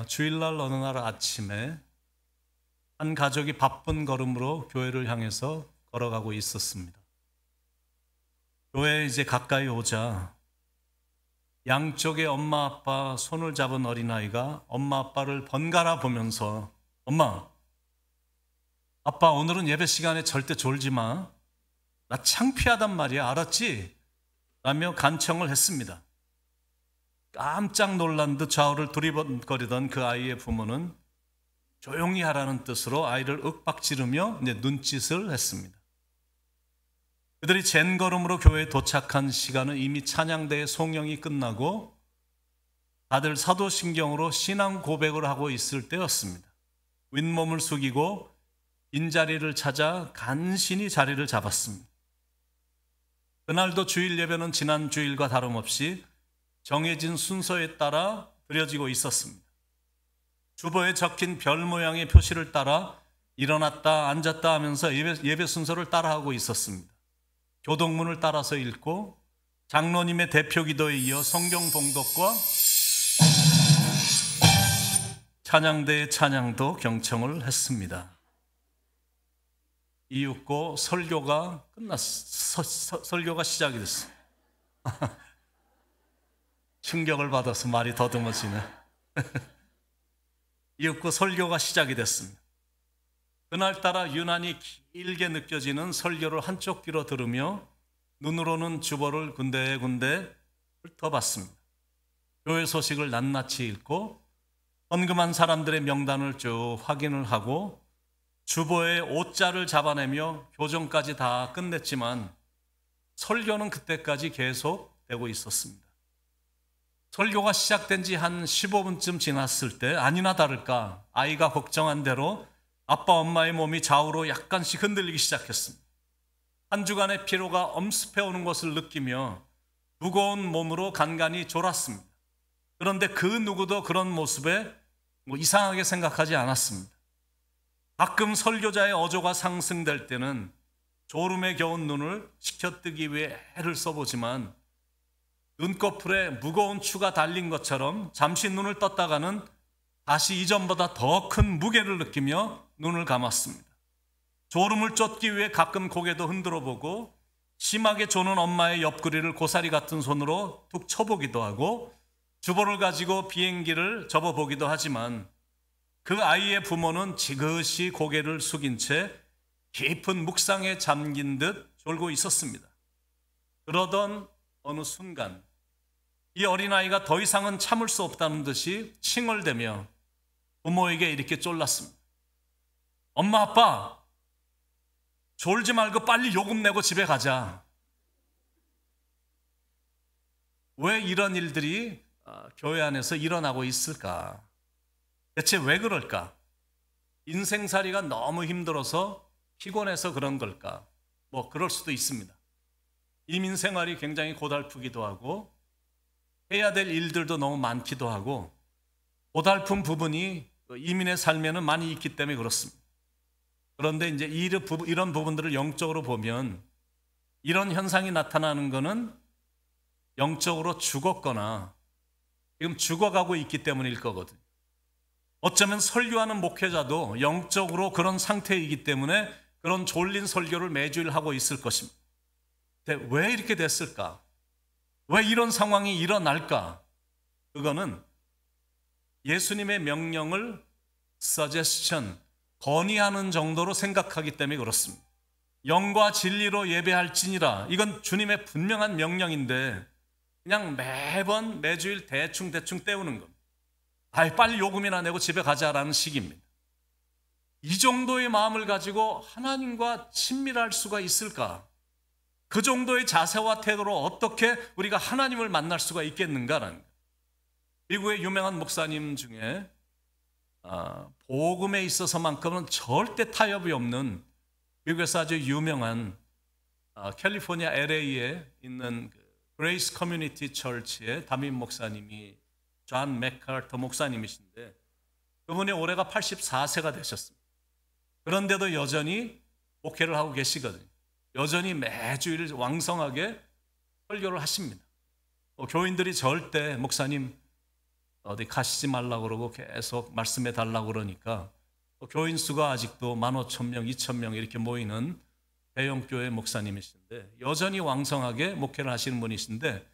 주일날 어느 날 아침에 한 가족이 바쁜 걸음으로 교회를 향해서 걸어가고 있었습니다. 교회에 이제 가까이 오자 양쪽에 엄마 아빠 손을 잡은 어린아이가 엄마 아빠를 번갈아 보면서 엄마, 아빠 오늘은 예배 시간에 절대 졸지 마. 나 창피하단 말이야. 알았지? 라며 간청을 했습니다. 깜짝 놀란 듯 좌우를 두리번거리던 그 아이의 부모는 조용히 하라는 뜻으로 아이를 윽박지르며 눈짓을 했습니다. 그들이 젠걸음으로 교회에 도착한 시간은 이미 찬양대의 송영이 끝나고 다들 사도신경으로 신앙 고백을 하고 있을 때였습니다. 윗몸을 숙이고 빈자리를 찾아 간신히 자리를 잡았습니다. 그날도 주일 예배는 지난 주일과 다름없이 정해진 순서에 따라 드려지고 있었습니다. 주보에 적힌 별 모양의 표시를 따라 일어났다 앉았다 하면서 예배 순서를 따라하고 있었습니다. 교동문을 따라서 읽고 장로님의 대표 기도에 이어 성경 봉독과 찬양대의 찬양도 경청을 했습니다. 이윽고 설교가 설교가 시작이 됐어요. 충격을 받아서 말이 더듬어지네. 이윽고 설교가 시작이 됐습니다. 그날따라 유난히 길게 느껴지는 설교를 한쪽 귀로 들으며 눈으로는 주보를 군데군데 훑어봤습니다. 교회 소식을 낱낱이 읽고 헌금한 사람들의 명단을 쭉 확인을 하고 주보에 옷자를 잡아내며 교정까지 다 끝냈지만 설교는 그때까지 계속되고 있었습니다. 설교가 시작된 지 한 15분쯤 지났을 때 아니나 다를까 아이가 걱정한 대로 아빠 엄마의 몸이 좌우로 약간씩 흔들리기 시작했습니다. 한 주간의 피로가 엄습해오는 것을 느끼며 무거운 몸으로 간간히 졸았습니다. 그런데 그 누구도 그런 모습에 이상하게 생각하지 않았습니다. 가끔 설교자의 어조가 상승될 때는 졸음에 겨운 눈을 식혀뜨기 위해 애를 써보지만 눈꺼풀에 무거운 추가 달린 것처럼 잠시 눈을 떴다가는 다시 이전보다 더 큰 무게를 느끼며 눈을 감았습니다. 졸음을 쫓기 위해 가끔 고개도 흔들어 보고 심하게 조는 엄마의 옆구리를 고사리 같은 손으로 툭 쳐보기도 하고 주보를 가지고 비행기를 접어보기도 하지만 그 아이의 부모는 지그시 고개를 숙인 채 깊은 묵상에 잠긴 듯 졸고 있었습니다. 그러던 어느 순간 이 어린아이가 더 이상은 참을 수 없다는 듯이 칭얼대며 부모에게 이렇게 쫄랐습니다. 엄마 아빠 졸지 말고 빨리 요금 내고 집에 가자. 왜 이런 일들이 교회 안에서 일어나고 있을까? 대체 왜 그럴까? 인생살이가 너무 힘들어서 피곤해서 그런 걸까? 그럴 수도 있습니다. 이민생활이 굉장히 고달프기도 하고 해야 될 일들도 너무 많기도 하고 고달픈 부분이 이민의 삶에는 많이 있기 때문에 그렇습니다. 그런데 이제 이런 부분들을 영적으로 보면 이런 현상이 나타나는 것은 영적으로 죽었거나 지금 죽어가고 있기 때문일 거거든요. 어쩌면 설교하는 목회자도 영적으로 그런 상태이기 때문에 그런 졸린 설교를 매주일 하고 있을 것입니다. 근데 왜 이렇게 됐을까? 왜 이런 상황이 일어날까? 그거는 예수님의 명령을 suggestion, 건의하는 정도로 생각하기 때문에 그렇습니다. 영과 진리로 예배할지니라. 이건 주님의 분명한 명령인데 그냥 매번 매주일 대충 때우는 겁니다. 빨리 요금이나 내고 집에 가자라는 식입니다. 이 정도의 마음을 가지고 하나님과 친밀할 수가 있을까? 그 정도의 자세와 태도로 어떻게 우리가 하나님을 만날 수가 있겠는가라는 거예요. 미국의 유명한 목사님 중에 복음에 있어서만큼은 절대 타협이 없는 미국에서 아주 유명한 캘리포니아 LA에 있는 그레이스 커뮤니티 처치의 담임 목사님이 존 맥카터 목사님이신데 그분이 올해가 84세가 되셨습니다. 그런데도 여전히 목회를 하고 계시거든요. 여전히 매주일 왕성하게 설교를 하십니다. 교인들이 절대 목사님 어디 가시지 말라고 그러고 계속 말씀해 달라고 그러니까 교인 수가 아직도 15,000명, 2,000명 이렇게 모이는 대형교회 목사님이신데 여전히 왕성하게 목회를 하시는 분이신데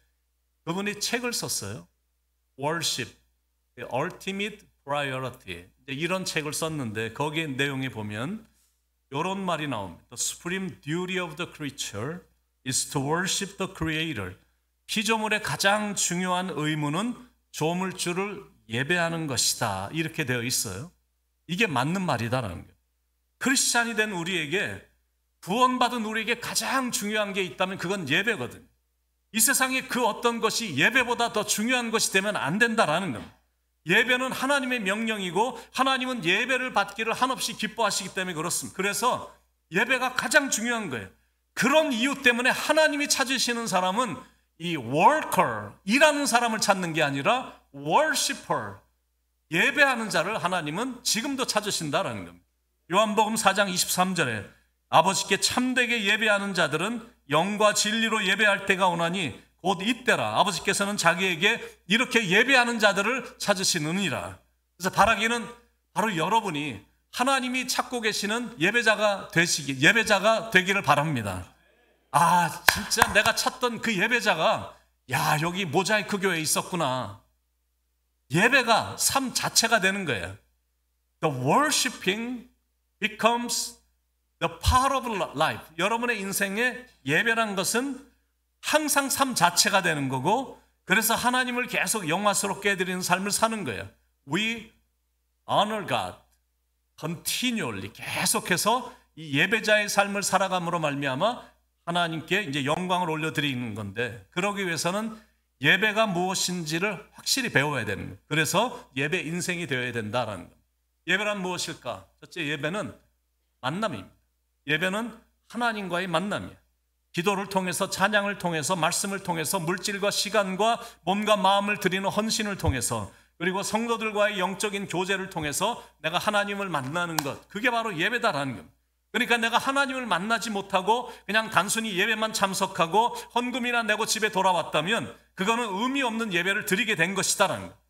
그분이 책을 썼어요. Worship, the Ultimate Priority 이런 책을 썼는데 거기에 내용에 보면 이런 말이 나옵니다. The supreme duty of the creature is to worship the Creator. 피조물의 가장 중요한 의무는 조물주를 예배하는 것이다. 이렇게 되어 있어요. 이게 맞는 말이다라는 거예요. 크리스찬이 된 우리에게 구원받은 우리에게 가장 중요한 게 있다면 그건 예배거든요. 이 세상에 그 어떤 것이 예배보다 더 중요한 것이 되면 안 된다라는 겁니다. 예배는 하나님의 명령이고 하나님은 예배를 받기를 한없이 기뻐하시기 때문에 그렇습니다. 그래서 예배가 가장 중요한 거예요. 그런 이유 때문에 하나님이 찾으시는 사람은 이 worker, 일하는 사람을 찾는 게 아니라 worshiper, 예배하는 자를 하나님은 지금도 찾으신다라는 겁니다. 요한복음 4장 23절에 아버지께 참되게 예배하는 자들은 영과 진리로 예배할 때가 오나니 곧 이때라. 아버지께서는 자기에게 이렇게 예배하는 자들을 찾으시느니라. 그래서 바라기는 바로 여러분이 하나님이 찾고 계시는 예배자가 되기를 바랍니다. 아, 진짜 내가 찾던 그 예배자가 여기 모자이크 교회에 있었구나. 예배가 삶 자체가 되는 거예요. The worshiping becomes the part of life. 여러분의 인생에 예배란 것은 항상 삶 자체가 되는 거고 그래서 하나님을 계속 영화스럽게 해드리는 삶을 사는 거예요. We honor God continually. 계속해서 이 예배자의 삶을 살아감으로 말미암아 하나님께 이제 영광을 올려드리는 건데 그러기 위해서는 예배가 무엇인지를 확실히 배워야 되는 거예요. 그래서 예배 인생이 되어야 된다라는 거예요. 예배란 무엇일까? 첫째, 예배는 만남입니다. 예배는 하나님과의 만남이에요. 기도를 통해서 찬양을 통해서 말씀을 통해서 물질과 시간과 몸과 마음을 드리는 헌신을 통해서 그리고 성도들과의 영적인 교제를 통해서 내가 하나님을 만나는 것 그게 바로 예배다라는 겁니다. 그러니까 내가 하나님을 만나지 못하고 그냥 단순히 예배만 참석하고 헌금이나 내고 집에 돌아왔다면 그거는 의미 없는 예배를 드리게 된 것이다라는 거예요.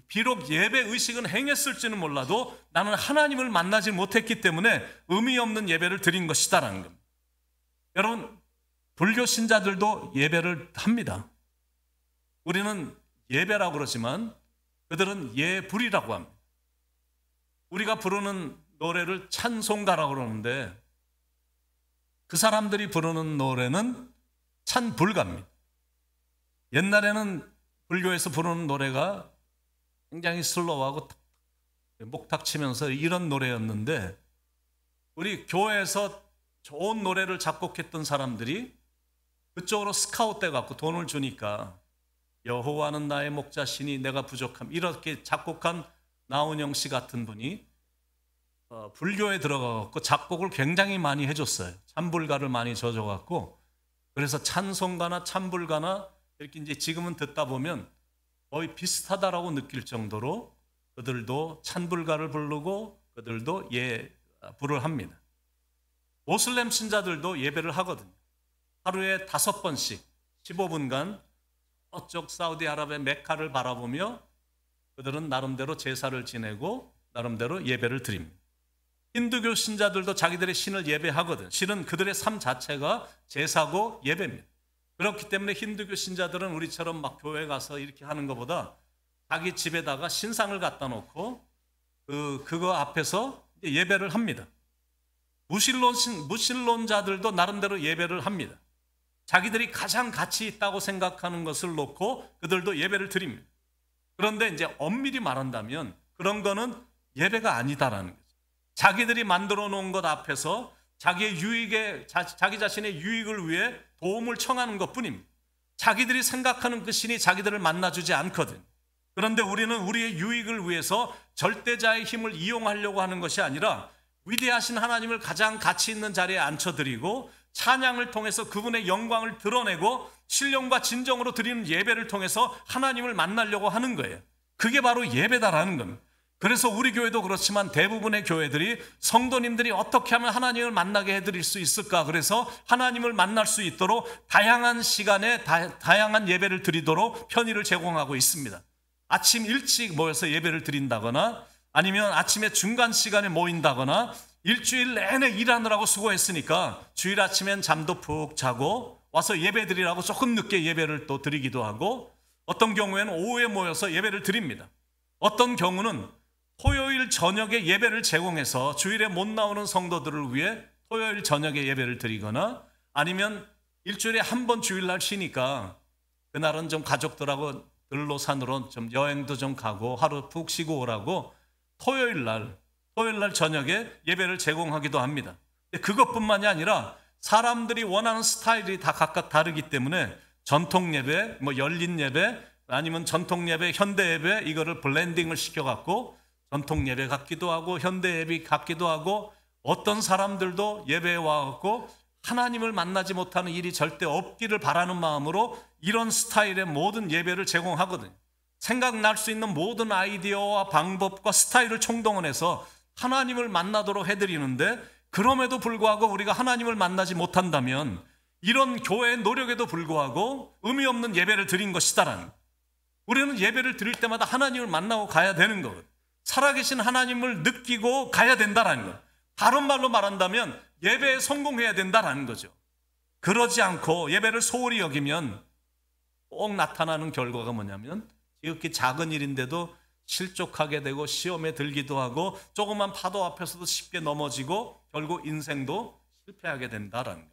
비록 예배 의식은 행했을지는 몰라도 나는 하나님을 만나지 못했기 때문에 의미 없는 예배를 드린 것이다라는 겁니다. 여러분 불교 신자들도 예배를 합니다. 우리는 예배라고 그러지만 그들은 예불이라고 합니다. 우리가 부르는 노래를 찬송가라고 그러는데 그 사람들이 부르는 노래는 찬불가입니다. 옛날에는 불교에서 부르는 노래가 굉장히 슬로우하고 목탁 치면서 이런 노래였는데 우리 교회에서 좋은 노래를 작곡했던 사람들이 그쪽으로 스카웃돼 갖고 돈을 주니까 여호와는 나의 목자시니 내가 부족함 이렇게 작곡한 나훈영 씨 같은 분이 불교에 들어가갖고 작곡을 굉장히 많이 해줬어요. 찬불가를 많이 져줘갖고 그래서 찬송가나 찬불가나 이렇게 이제 지금은 듣다 보면 거의 비슷하다라고 느낄 정도로 그들도 찬불가를 부르고 그들도 예불을 합니다. 모슬렘 신자들도 예배를 하거든요. 하루에 5번씩 15분간 저쪽 사우디아라비아 메카를 바라보며 그들은 나름대로 제사를 지내고 나름대로 예배를 드립니다. 힌두교 신자들도 자기들의 신을 예배하거든. 실은 그들의 삶 자체가 제사고 예배입니다. 그렇기 때문에 힌두교 신자들은 우리처럼 막 교회 가서 이렇게 하는 것보다 자기 집에다가 신상을 갖다 놓고 그거 앞에서 예배를 합니다. 무신론자들도 나름대로 예배를 합니다. 자기들이 가장 가치 있다고 생각하는 것을 놓고 그들도 예배를 드립니다. 그런데 이제 엄밀히 말한다면 그런 거는 예배가 아니다라는 거죠. 자기들이 만들어 놓은 것 앞에서 자기 자신의 유익을 위해 도움을 청하는 것뿐입니다. 자기들이 생각하는 그 신이 자기들을 만나주지 않거든. 그런데 우리는 우리의 유익을 위해서 절대자의 힘을 이용하려고 하는 것이 아니라 위대하신 하나님을 가장 가치 있는 자리에 앉혀드리고 찬양을 통해서 그분의 영광을 드러내고 신령과 진정으로 드리는 예배를 통해서 하나님을 만나려고 하는 거예요. 그게 바로 예배다라는 겁니다. 그래서 우리 교회도 그렇지만 대부분의 교회들이 성도님들이 어떻게 하면 하나님을 만나게 해드릴 수 있을까? 그래서 하나님을 만날 수 있도록 다양한 시간에 다양한 예배를 드리도록 편의를 제공하고 있습니다. 아침 일찍 모여서 예배를 드린다거나 아니면 아침에 중간 시간에 모인다거나 일주일 내내 일하느라고 수고했으니까 주일 아침엔 잠도 푹 자고 와서 예배 드리라고 조금 늦게 예배를 또 드리기도 하고, 어떤 경우에는 오후에 모여서 예배를 드립니다. 어떤 경우는 토요일 저녁에 예배를 제공해서 주일에 못 나오는 성도들을 위해 토요일 저녁에 예배를 드리거나, 아니면 일주일에 한 번 주일날 쉬니까 그날은 좀 가족들하고 들로산으로 좀 여행도 좀 가고 하루 푹 쉬고 오라고 토요일날 저녁에 예배를 제공하기도 합니다. 그것뿐만이 아니라 사람들이 원하는 스타일이 다 각각 다르기 때문에 전통 예배, 열린 예배, 아니면 전통 예배, 현대 예배, 이거를 블렌딩을 시켜갖고 전통 예배 같기도 하고 현대 예배 같기도 하고, 어떤 사람들도 예배에 와갖고 하나님을 만나지 못하는 일이 절대 없기를 바라는 마음으로 이런 스타일의 모든 예배를 제공하거든요. 생각날 수 있는 모든 아이디어와 방법과 스타일을 총동원해서 하나님을 만나도록 해드리는데, 그럼에도 불구하고 우리가 하나님을 만나지 못한다면 이런 교회의 노력에도 불구하고 의미 없는 예배를 드린 것이다라는 거예요. 우리는 예배를 드릴 때마다 하나님을 만나고 가야 되는 거거든요. 살아계신 하나님을 느끼고 가야 된다라는 거예요. 다른 말로 말한다면 예배에 성공해야 된다라는 거죠. 그러지 않고 예배를 소홀히 여기면 꼭 나타나는 결과가 뭐냐면 지극히 작은 일인데도 실족하게 되고 시험에 들기도 하고 조그만 파도 앞에서도 쉽게 넘어지고 결국 인생도 실패하게 된다라는 거예요.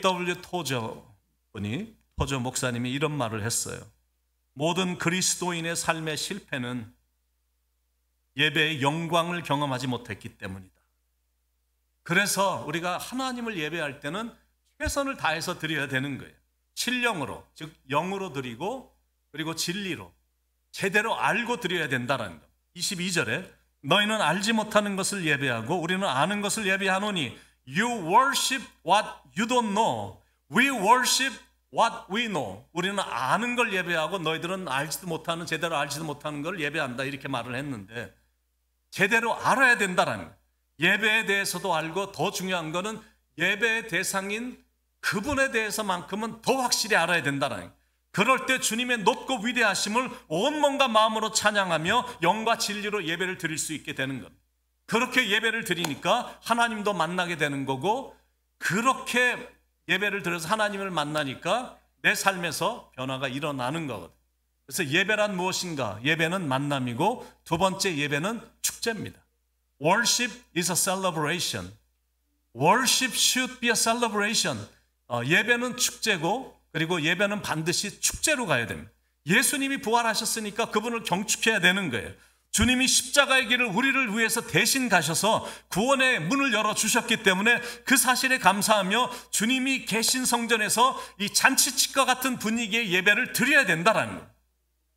A.W. 토저 목사님이 이런 말을 했어요. 모든 그리스도인의 삶의 실패는 예배의 영광을 경험하지 못했기 때문이다. 그래서 우리가 하나님을 예배할 때는 최선을 다해서 드려야 되는 거예요. 신령으로, 즉 영으로 드리고, 그리고 진리로 제대로 알고 드려야 된다는 것. 22절에 너희는 알지 못하는 것을 예배하고 우리는 아는 것을 예배하노니 You worship what you don't know. We worship what we know. 우리는 아는 걸 예배하고 너희들은 알지도 못하는, 제대로 알지도 못하는 걸 예배한다, 이렇게 말을 했는데 제대로 알아야 된다는 거예요. 예배에 대해서도 알고, 더 중요한 거는 예배의 대상인 그분에 대해서만큼은 더 확실히 알아야 된다는 거예요. 그럴 때 주님의 높고 위대하심을 온 몸과 마음으로 찬양하며 영과 진리로 예배를 드릴 수 있게 되는 겁니다. 그렇게 예배를 드리니까 하나님도 만나게 되는 거고, 그렇게 예배를 드려서 하나님을 만나니까 내 삶에서 변화가 일어나는 거거든요. 그래서 예배란 무엇인가? 예배는 만남이고, 두 번째 예배는 축제입니다. Worship is a celebration. Worship should be a celebration. 예배는 축제고, 그리고 예배는 반드시 축제로 가야 됩니다. 예수님이 부활하셨으니까 그분을 경축해야 되는 거예요. 주님이 십자가의 길을 우리를 위해서 대신 가셔서 구원의 문을 열어주셨기 때문에 그 사실에 감사하며 주님이 계신 성전에서 이 잔치집과 같은 분위기의 예배를 드려야 된다라는 거예요.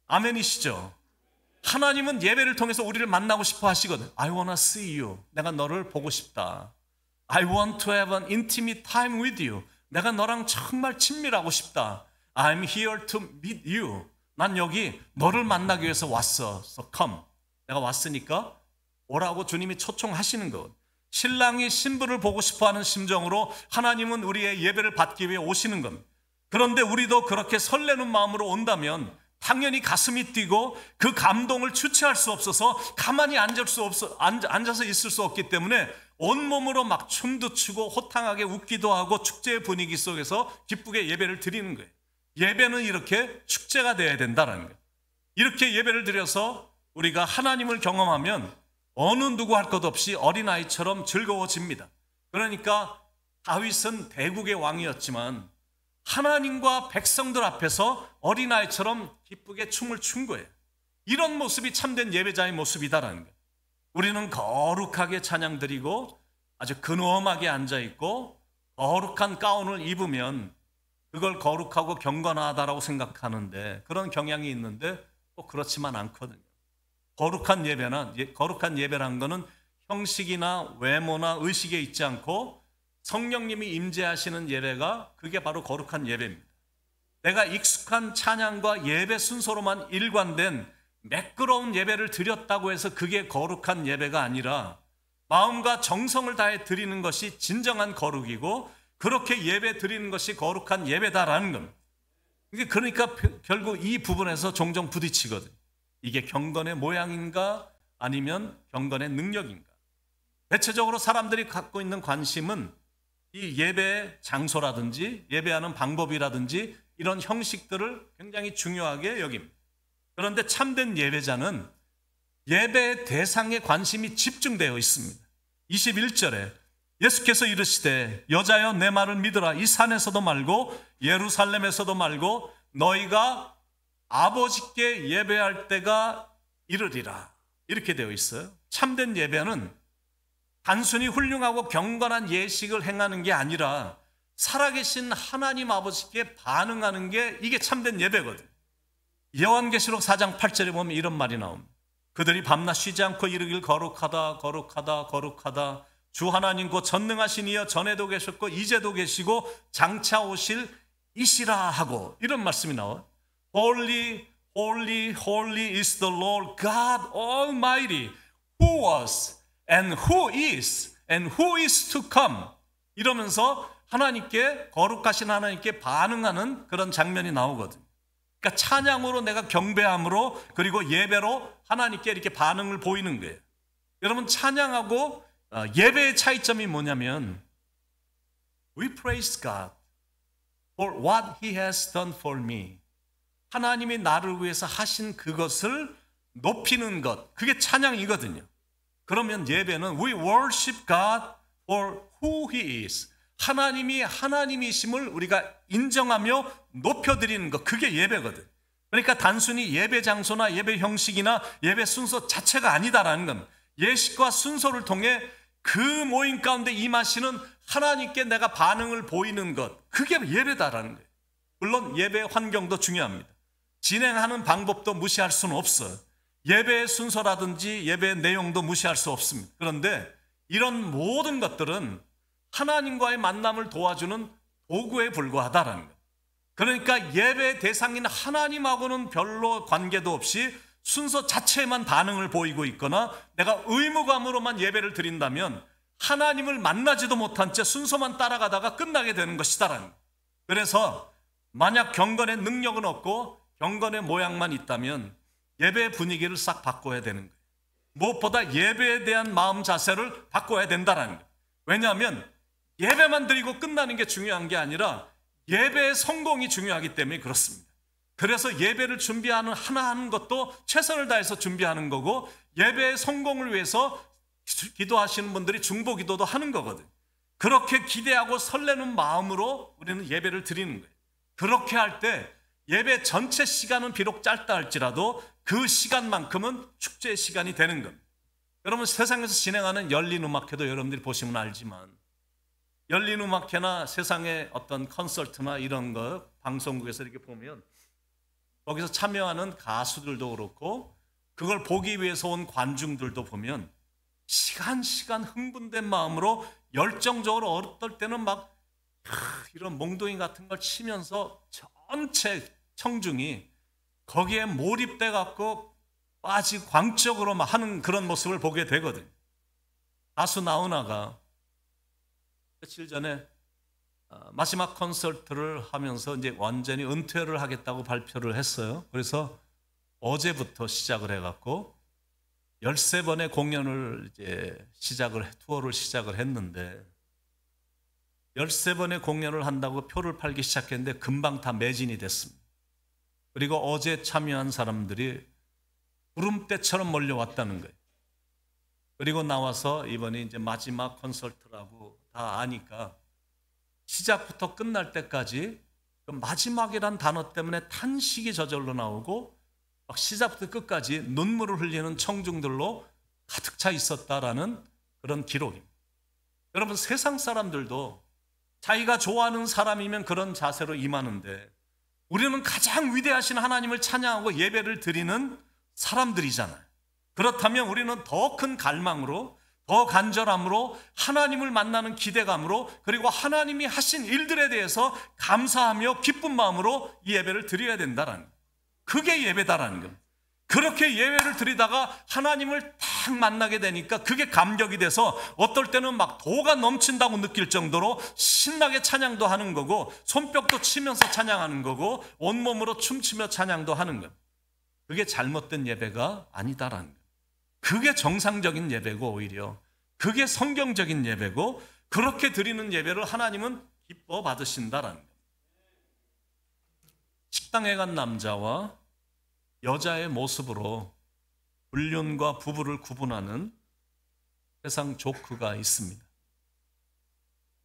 아멘이시죠? 하나님은 예배를 통해서 우리를 만나고 싶어 하시거든. I wanna see you. 내가 너를 보고 싶다. I want to have an intimate time with you. 내가 너랑 정말 친밀하고 싶다. I'm here to meet you. 난 여기 너를 만나기 위해서 왔어. So come. 내가 왔으니까 오라고 주님이 초청하시는 것. 신랑이 신부를 보고 싶어하는 심정으로 하나님은 우리의 예배를 받기 위해 오시는 겁니다. 그런데 우리도 그렇게 설레는 마음으로 온다면 당연히 가슴이 뛰고 그 감동을 주체할 수 없어서 가만히 앉아서 있을 수 없기 때문에 온몸으로 막 춤도 추고 호탕하게 웃기도 하고 축제의 분위기 속에서 기쁘게 예배를 드리는 거예요. 예배는 이렇게 축제가 되어야 된다는 거예요. 이렇게 예배를 드려서 우리가 하나님을 경험하면 어느 누구 할 것 없이 어린아이처럼 즐거워집니다. 그러니까 다윗은 대국의 왕이었지만 하나님과 백성들 앞에서 어린아이처럼 기쁘게 춤을 춘 거예요. 이런 모습이 참된 예배자의 모습이다라는 거예요. 우리는 거룩하게 찬양 드리고 아주 근엄하게 앉아있고 거룩한 가운을 입으면 그걸 거룩하고 경건하다라고 생각하는데, 그런 경향이 있는데 꼭 그렇지만 않거든요. 거룩한 예배란 거는 형식이나 외모나 의식에 있지 않고 성령님이 임재하시는 예배가, 그게 바로 거룩한 예배입니다. 내가 익숙한 찬양과 예배 순서로만 일관된 매끄러운 예배를 드렸다고 해서 그게 거룩한 예배가 아니라 마음과 정성을 다해 드리는 것이 진정한 거룩이고, 그렇게 예배 드리는 것이 거룩한 예배다라는 겁니다. 그러니까 결국 이 부분에서 종종 부딪히거든. 이게 경건의 모양인가 아니면 경건의 능력인가. 대체적으로 사람들이 갖고 있는 관심은 이 예배 장소라든지 예배하는 방법이라든지 이런 형식들을 굉장히 중요하게 여깁니다. 그런데 참된 예배자는 예배의 대상에 관심이 집중되어 있습니다. 21절에 예수께서 이르시되 여자여 내 말을 믿으라. 이 산에서도 말고 예루살렘에서도 말고 너희가 아버지께 예배할 때가 이르리라. 이렇게 되어 있어요. 참된 예배는 단순히 훌륭하고 경건한 예식을 행하는 게 아니라 살아계신 하나님 아버지께 반응하는 게 이게 참된 예배거든. 요한계시록 4장 8절에 보면 이런 말이 나옵니다. 그들이 밤낮 쉬지 않고 이르길 거룩하다 거룩하다 거룩하다 주 하나님 곧 전능하신 이여 전에도 계셨고 이제도 계시고 장차 오실 이시라 하고 이런 말씀이 나와요. Holy, holy, holy is the Lord God Almighty who was and who is and who is to come. 이러면서 하나님께 거룩하신 하나님께 반응하는 그런 장면이 나오거든요. 그러니까 찬양으로 내가 경배함으로 그리고 예배로 하나님께 이렇게 반응을 보이는 거예요. 여러분 찬양하고 예배의 차이점이 뭐냐면 We praise God for what He has done for me. 하나님이 나를 위해서 하신 그것을 높이는 것, 그게 찬양이거든요. 그러면 예배는 We worship God for who He is. 하나님이 하나님이심을 우리가 인정하며 높여드리는 것, 그게 예배거든. 그러니까 단순히 예배 장소나 예배 형식이나 예배 순서 자체가 아니다라는 건 예식과 순서를 통해 그 모임 가운데 임하시는 하나님께 내가 반응을 보이는 것, 그게 예배다라는 거예요. 물론 예배 환경도 중요합니다. 진행하는 방법도 무시할 수는 없어요. 예배의 순서라든지 예배의 내용도 무시할 수 없습니다. 그런데 이런 모든 것들은 하나님과의 만남을 도와주는 도구에 불과하다라는 거예요. 그러니까 예배의 대상인 하나님하고는 별로 관계도 없이 순서 자체에만 반응을 보이고 있거나 내가 의무감으로만 예배를 드린다면 하나님을 만나지도 못한 채 순서만 따라가다가 끝나게 되는 것이다라는 거예요. 그래서 만약 경건의 능력은 없고 경건의 모양만 있다면 예배의 분위기를 싹 바꿔야 되는 거예요. 무엇보다 예배에 대한 마음 자세를 바꿔야 된다는 거예요. 왜냐하면 예배만 드리고 끝나는 게 중요한 게 아니라 예배의 성공이 중요하기 때문에 그렇습니다. 그래서 예배를 준비하는 하나하는 것도 최선을 다해서 준비하는 거고 예배의 성공을 위해서 기도하시는 분들이 중보 기도도 하는 거거든요. 그렇게 기대하고 설레는 마음으로 우리는 예배를 드리는 거예요. 그렇게 할 때 예배 전체 시간은 비록 짧다 할지라도 그 시간만큼은 축제의 시간이 되는 겁니다. 여러분 세상에서 진행하는 열린 음악회도 여러분들이 보시면 알지만 열린 음악회나 세상의 어떤 콘서트나 이런 거 방송국에서 이렇게 보면 거기서 참여하는 가수들도 그렇고 그걸 보기 위해서 온 관중들도 보면 시간 흥분된 마음으로 열정적으로 어떨 때는 막 이런 몽둥이 같은 걸 치면서 전체 청중이 거기에 몰입돼 갖고 빠지고 광적으로 막 하는 그런 모습을 보게 되거든요. 가수 나훈아가 며칠 전에 마지막 콘서트를 하면서 이제 완전히 은퇴를 하겠다고 발표를 했어요. 그래서 어제부터 시작을 해갖고 13번의 공연을 이제 투어를 시작을 했는데 13번의 공연을 한다고 표를 팔기 시작했는데 금방 다 매진이 됐습니다. 그리고 어제 참여한 사람들이 구름대처럼 몰려왔다는 거예요. 그리고 나와서 이번에 이제 마지막 콘서트라고 다 아니까 시작부터 끝날 때까지 마지막이란 단어 때문에 탄식이 저절로 나오고 막 시작부터 끝까지 눈물을 흘리는 청중들로 가득 차 있었다라는 그런 기록입니다. 여러분 세상 사람들도 자기가 좋아하는 사람이면 그런 자세로 임하는데 우리는 가장 위대하신 하나님을 찬양하고 예배를 드리는 사람들이잖아요. 그렇다면 우리는 더 큰 갈망으로 더 간절함으로 하나님을 만나는 기대감으로 그리고 하나님이 하신 일들에 대해서 감사하며 기쁜 마음으로 이 예배를 드려야 된다는 거예요. 그게 예배다라는 겁니다. 그렇게 예배를 드리다가 하나님을 딱 만나게 되니까 그게 감격이 돼서 어떨 때는 막 도가 넘친다고 느낄 정도로 신나게 찬양도 하는 거고, 손뼉도 치면서 찬양하는 거고, 온몸으로 춤추며 찬양도 하는 거예요. 그게 잘못된 예배가 아니다라는 거예요. 그게 정상적인 예배고, 오히려 그게 성경적인 예배고, 그렇게 드리는 예배를 하나님은 기뻐 받으신다라는 거예요. 식당에 간 남자와 여자의 모습으로 불륜과 부부를 구분하는 세상 조크가 있습니다.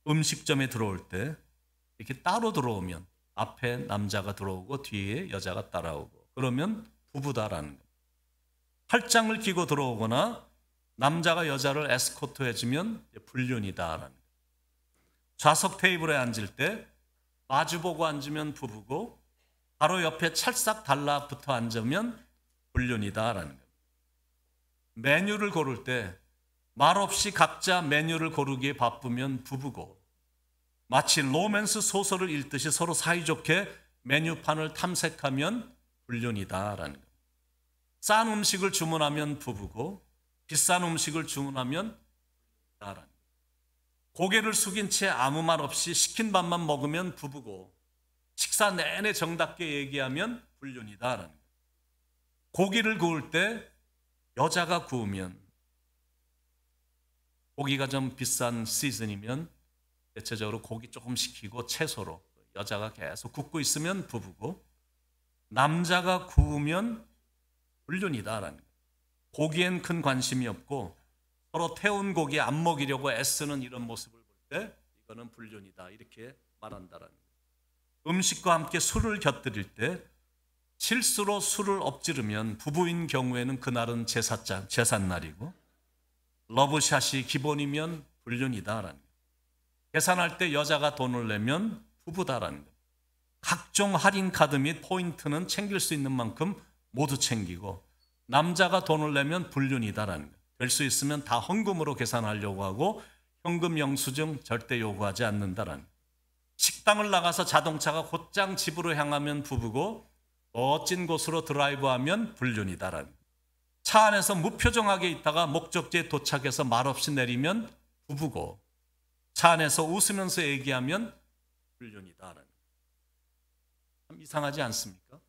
음식점에 들어올 때 이렇게 따로 들어오면 앞에 남자가 들어오고 뒤에 여자가 따라오고, 그러면 부부다라는 거예요. 팔짱을 끼고 들어오거나 남자가 여자를 에스코트 해주면 불륜이다라는 거예요. 좌석 테이블에 앉을 때 마주보고 앉으면 부부고, 바로 옆에 찰싹 달라붙어 앉으면 불륜이다라는 거예요. 메뉴를 고를 때 말없이 각자 메뉴를 고르기에 바쁘면 부부고, 마치 로맨스 소설을 읽듯이 서로 사이좋게 메뉴판을 탐색하면 불륜이다라는 거예요. 싼 음식을 주문하면 부부고, 비싼 음식을 주문하면 불륜이다라는 거예요. 고개를 숙인 채 아무 말 없이 시킨 밥만 먹으면 부부고, 식사 내내 정답게 얘기하면 불륜이다라는 거예요. 고기를 구울 때 여자가 구우면, 고기가 좀 비싼 시즌이면 대체적으로 고기 조금 시키고 채소로 여자가 계속 굽고 있으면 부부고, 남자가 구우면 불륜이다라는 거예요. 고기엔 큰 관심이 없고 서로 태운 고기 안 먹이려고 애쓰는 이런 모습을 볼 때 이거는 불륜이다, 이렇게 말한다라는 거예요. 음식과 함께 술을 곁들일 때 실수로 술을 엎지르면 부부인 경우에는 그날은 제삿날이고, 러브샷이 기본이면 불륜이다라는 거예요. 계산할 때 여자가 돈을 내면 부부다라는 거예요. 각종 할인 카드 및 포인트는 챙길 수 있는 만큼 모두 챙기고, 남자가 돈을 내면 불륜이다라는 거예요. 될 수 있으면 다 헌금으로 계산하려고 하고 현금 영수증 절대 요구하지 않는다라는 거예요. 식당을 나가서 자동차가 곧장 집으로 향하면 부부고, 멋진 곳으로 드라이브하면 불륜이다라는 거예요. 차 안에서 무표정하게 있다가 목적지에 도착해서 말없이 내리면 부부고, 차 안에서 웃으면서 얘기하면 불륜이다라는 거예요. 참 이상하지 않습니까?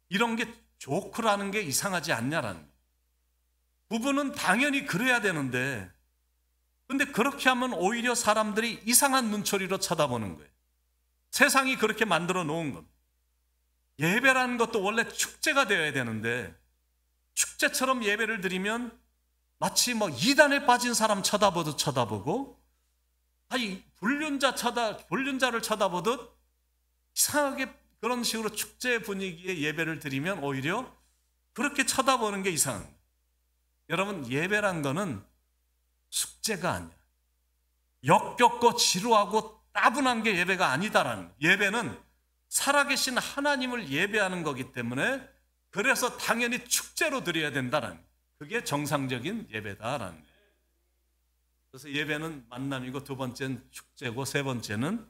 이런 게 조크라는 게 이상하지 않냐라는 거예요. 부부는 당연히 그래야 되는데, 근데 그렇게 하면 오히려 사람들이 이상한 눈초리로 쳐다보는 거예요. 세상이 그렇게 만들어 놓은 것. 예배라는 것도 원래 축제가 되어야 되는데, 축제처럼 예배를 드리면 마치 뭐 이단에 빠진 사람 쳐다보듯 쳐다보고, 아니 불륜자를 쳐다보듯 이상하게 그런 식으로 축제 분위기의 예배를 드리면 오히려 그렇게 쳐다보는 게 이상한 거예요. 여러분, 예배란 거는 숙제가 아니야. 역겹고 지루하고 따분한 게 예배가 아니다라는 거예요. 예배는 살아계신 하나님을 예배하는 거기 때문에, 그래서 당연히 축제로 드려야 된다라는 거예요. 그게 정상적인 예배다라는 거예요. 그래서 예배는 만남이고, 두 번째는 축제고, 세 번째는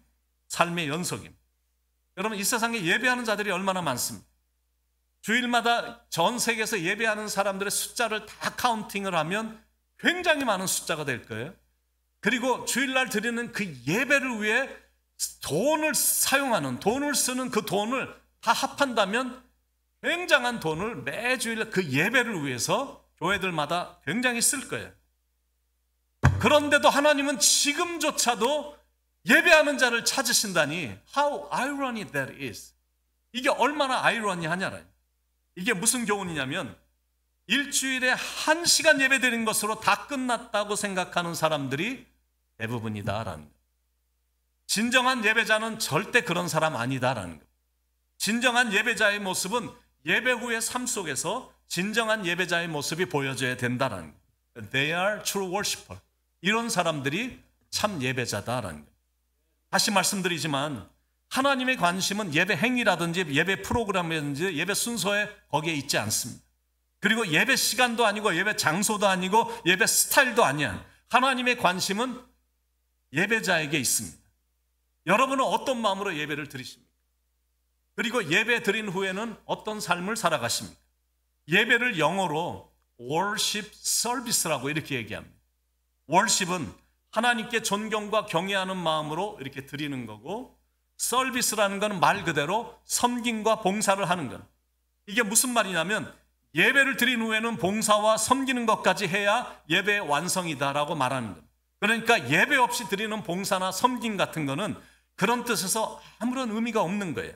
삶의 연속입니다. 여러분, 이 세상에 예배하는 자들이 얼마나 많습니까? 주일마다 전 세계에서 예배하는 사람들의 숫자를 다 카운팅을 하면 굉장히 많은 숫자가 될 거예요. 그리고 주일날 드리는 그 예배를 위해 돈을 쓰는 그 돈을 다 합한다면 굉장한 돈을 매주일 그 예배를 위해서 교회들마다 굉장히 쓸 거예요. 그런데도 하나님은 지금조차도 예배하는 자를 찾으신다니, how ironic that is. 이게 얼마나 아이러니하냐라요. 이게 무슨 교훈이냐면, 일주일에 1시간 예배 드린 것으로 다 끝났다고 생각하는 사람들이 대부분이다라는 거예요. 진정한 예배자는 절대 그런 사람 아니다라는 거예요. 진정한 예배자의 모습은 예배 후의 삶 속에서 진정한 예배자의 모습이 보여져야 된다라는 거예요. They are true worshiper. 이런 사람들이 참 예배자다라는 거예요. 다시 말씀드리지만, 하나님의 관심은 예배 행위라든지 예배 프로그램이라든지 예배 순서에 거기에 있지 않습니다. 그리고 예배 시간도 아니고 예배 장소도 아니고 예배 스타일도 아니야. 하나님의 관심은 예배자에게 있습니다. 여러분은 어떤 마음으로 예배를 드리십니까? 그리고 예배 드린 후에는 어떤 삶을 살아가십니까? 예배를 영어로 worship service라고 이렇게 얘기합니다. worship은 하나님께 존경과 경외하는 마음으로 이렇게 드리는 거고, 서비스라는 것은 말 그대로 섬김과 봉사를 하는 것. 이게 무슨 말이냐면 예배를 드린 후에는 봉사와 섬기는 것까지 해야 예배의 완성이다라고 말하는 것. 그러니까 예배 없이 드리는 봉사나 섬김 같은 거는 그런 뜻에서 아무런 의미가 없는 거예요.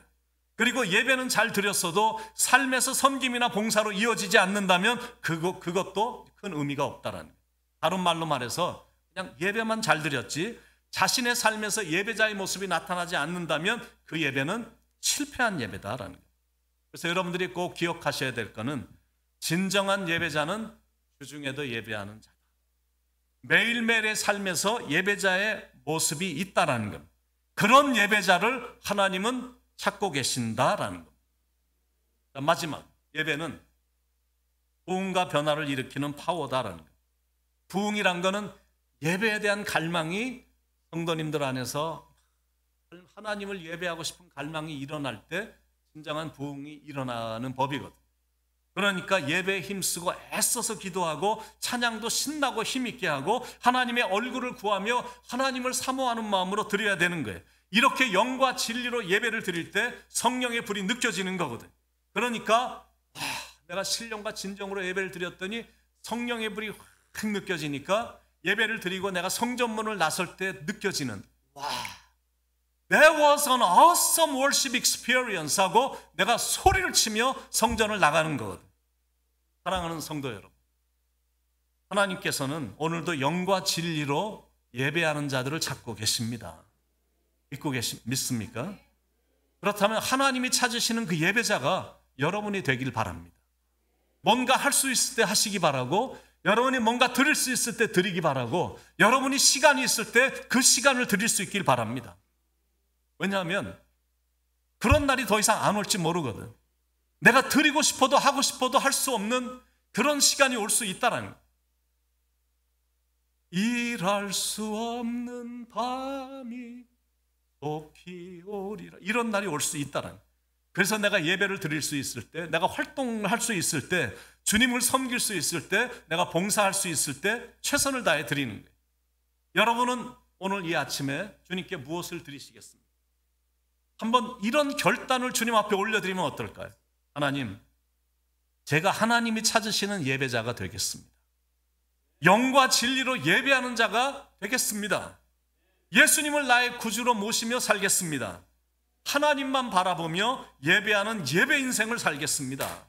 그리고 예배는 잘 드렸어도 삶에서 섬김이나 봉사로 이어지지 않는다면 그것도 큰 의미가 없다라는 거예요. 다른 말로 말해서 그냥 예배만 잘 드렸지 자신의 삶에서 예배자의 모습이 나타나지 않는다면 그 예배는 실패한 예배다라는 거예요. 그래서 여러분들이 꼭 기억하셔야 될 거는 진정한 예배자는 주중에도 예배하는 자다. 매일매일의 삶에서 예배자의 모습이 있다라는 것. 그런 예배자를 하나님은 찾고 계신다라는 것. 마지막, 예배는 부흥과 변화를 일으키는 파워다라는 것. 부흥이란 거는 예배에 대한 갈망이 성도님들 안에서 하나님을 예배하고 싶은 갈망이 일어날 때 진정한 부흥이 일어나는 법이거든. 그러니까 예배에 힘쓰고 애써서 기도하고 찬양도 신나고 힘있게 하고 하나님의 얼굴을 구하며 하나님을 사모하는 마음으로 드려야 되는 거예요. 이렇게 영과 진리로 예배를 드릴 때 성령의 불이 느껴지는 거거든. 그러니까 내가 신령과 진정으로 예배를 드렸더니 성령의 불이 확 느껴지니까 예배를 드리고 내가 성전문을 나설 때 느껴지는 That was an awesome worship experience 하고 내가 소리를 치며 성전을 나가는 거거든. 사랑하는 성도 여러분, 하나님께서는 오늘도 영과 진리로 예배하는 자들을 찾고 계십니다. 믿습니까? 그렇다면 하나님이 찾으시는 그 예배자가 여러분이 되길 바랍니다. 뭔가 할 수 있을 때 하시기 바라고, 여러분이 뭔가 드릴 수 있을 때 드리기 바라고, 여러분이 시간이 있을 때 그 시간을 드릴 수 있길 바랍니다. 왜냐하면 그런 날이 더 이상 안 올지 모르거든. 내가 드리고 싶어도 하고 싶어도 할 수 없는 그런 시간이 올 수 있다라는 거예요. 일할 수 없는 밤이 속히 오리라, 이런 날이 올 수 있다라는 거예요. 그래서 내가 예배를 드릴 수 있을 때, 내가 활동할 수 있을 때, 주님을 섬길 수 있을 때, 내가 봉사할 수 있을 때 최선을 다해 드리는 거예요. 여러분은 오늘 이 아침에 주님께 무엇을 드리시겠습니까? 한번 이런 결단을 주님 앞에 올려드리면 어떨까요? 하나님, 제가 하나님이 찾으시는 예배자가 되겠습니다. 영과 진리로 예배하는 자가 되겠습니다. 예수님을 나의 구주로 모시며 살겠습니다. 하나님만 바라보며 예배하는 예배 인생을 살겠습니다.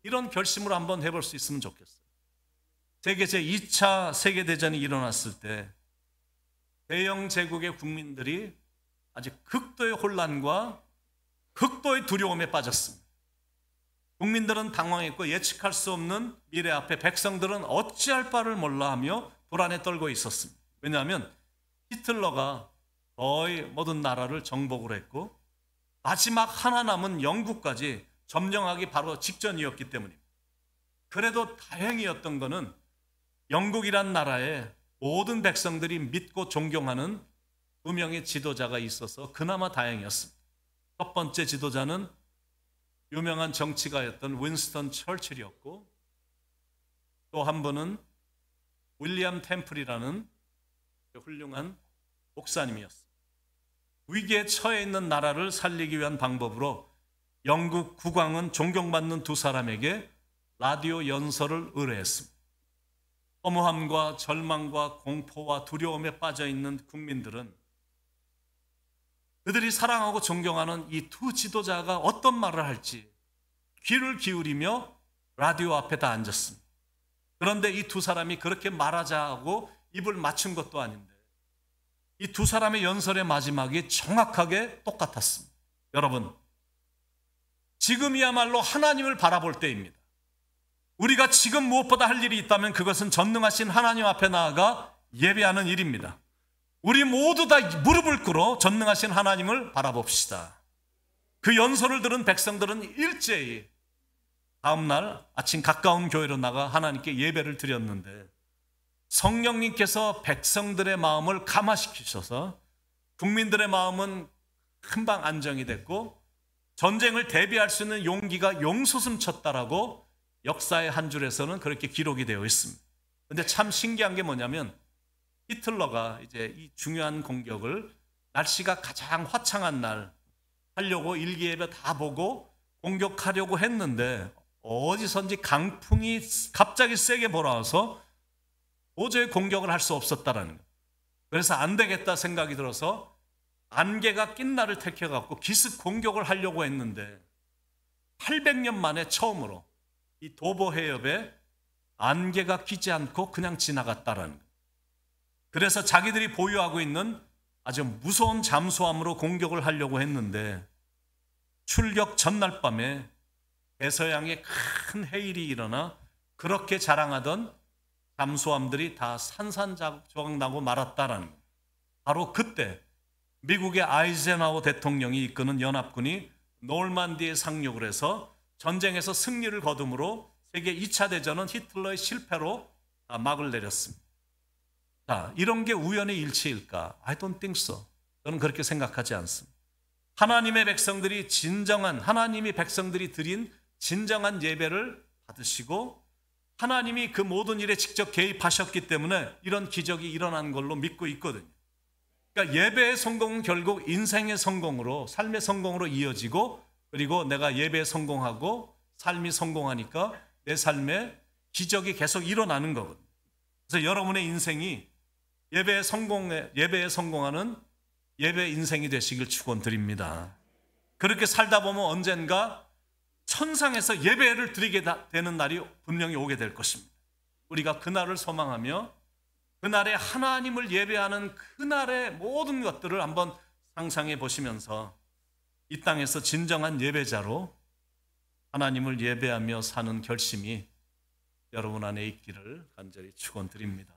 이런 결심을 한번 해볼 수 있으면 좋겠어요. 세계 제2차 세계대전이 일어났을 때 대영 제국의 국민들이 아주 극도의 혼란과 극도의 두려움에 빠졌습니다. 국민들은 당황했고 예측할 수 없는 미래 앞에 백성들은 어찌할 바를 몰라 하며 불안에 떨고 있었습니다. 왜냐하면 히틀러가 거의 모든 나라를 정복을 했고 마지막 하나 남은 영국까지 점령하기 바로 직전이었기 때문입니다. 그래도 다행이었던 것은 영국이란 나라에 모든 백성들이 믿고 존경하는 두 명의 지도자가 있어서 그나마 다행이었습니다. 첫 번째 지도자는 유명한 정치가였던 윈스턴 처칠이었고, 또 한 분은 윌리엄 템플이라는 훌륭한 목사님이었습니다. 위기에 처해 있는 나라를 살리기 위한 방법으로 영국 국왕은 존경받는 두 사람에게 라디오 연설을 의뢰했습니다. 허무함과 절망과 공포와 두려움에 빠져 있는 국민들은 그들이 사랑하고 존경하는 이 두 지도자가 어떤 말을 할지 귀를 기울이며 라디오 앞에 다 앉았습니다. 그런데 이 두 사람이 그렇게 말하자고 입을 맞춘 것도 아닌데 이 두 사람의 연설의 마지막이 정확하게 똑같았습니다. 여러분, 지금이야말로 하나님을 바라볼 때입니다. 우리가 지금 무엇보다 할 일이 있다면 그것은 전능하신 하나님 앞에 나아가 예배하는 일입니다. 우리 모두 다 무릎을 꿇어 전능하신 하나님을 바라봅시다. 그 연설을 들은 백성들은 일제히 다음날 아침 가까운 교회로 나가 하나님께 예배를 드렸는데 성령님께서 백성들의 마음을 감화시키셔서 국민들의 마음은 금방 안정이 됐고 전쟁을 대비할 수 있는 용기가 용솟음쳤다라고 역사의 한 줄에서는 그렇게 기록이 되어 있습니다. 근데 참 신기한 게 뭐냐면 히틀러가 이제 이 중요한 공격을 날씨가 가장 화창한 날 하려고 일기예배 다 보고 공격하려고 했는데 어디선지 강풍이 갑자기 세게 몰아와서 도저히 공격을 할 수 없었다라는 거예요. 그래서 안 되겠다 생각이 들어서 안개가 낀 날을 택해갖고 기습 공격을 하려고 했는데 800년 만에 처음으로 이 도보 해협에 안개가 끼지 않고 그냥 지나갔다라는 거예요. 그래서 자기들이 보유하고 있는 아주 무서운 잠수함으로 공격을 하려고 했는데 출격 전날 밤에 대서양에 큰 해일이 일어나 그렇게 자랑하던 잠수함들이 다 산산조각 나고 말았다라는 거예요. 바로 그때 미국의 아이젠하워 대통령이 이끄는 연합군이 노르만디에 상륙을 해서 전쟁에서 승리를 거둠으로 세계 2차 대전은 히틀러의 실패로 막을 내렸습니다. 자, 이런 게 우연의 일치일까? I don't think so. 저는 그렇게 생각하지 않습니다. 하나님의 백성들이 하나님이 백성들이 드린 진정한 예배를 받으시고 하나님이 그 모든 일에 직접 개입하셨기 때문에 이런 기적이 일어난 걸로 믿고 있거든요. 그러니까 예배의 성공은 결국 인생의 성공으로, 삶의 성공으로 이어지고, 그리고 내가 예배에 성공하고 삶이 성공하니까 내 삶에 기적이 계속 일어나는 거거든요. 그래서 여러분의 인생이 예배에 성공하는 예배 인생이 되시길 축원드립니다. 그렇게 살다 보면 언젠가 천상에서 예배를 드리게 되는 날이 분명히 오게 될 것입니다. 우리가 그날을 소망하며 그날에 하나님을 예배하는 그날의 모든 것들을 한번 상상해 보시면서 이 땅에서 진정한 예배자로 하나님을 예배하며 사는 결심이 여러분 안에 있기를 간절히 축원드립니다.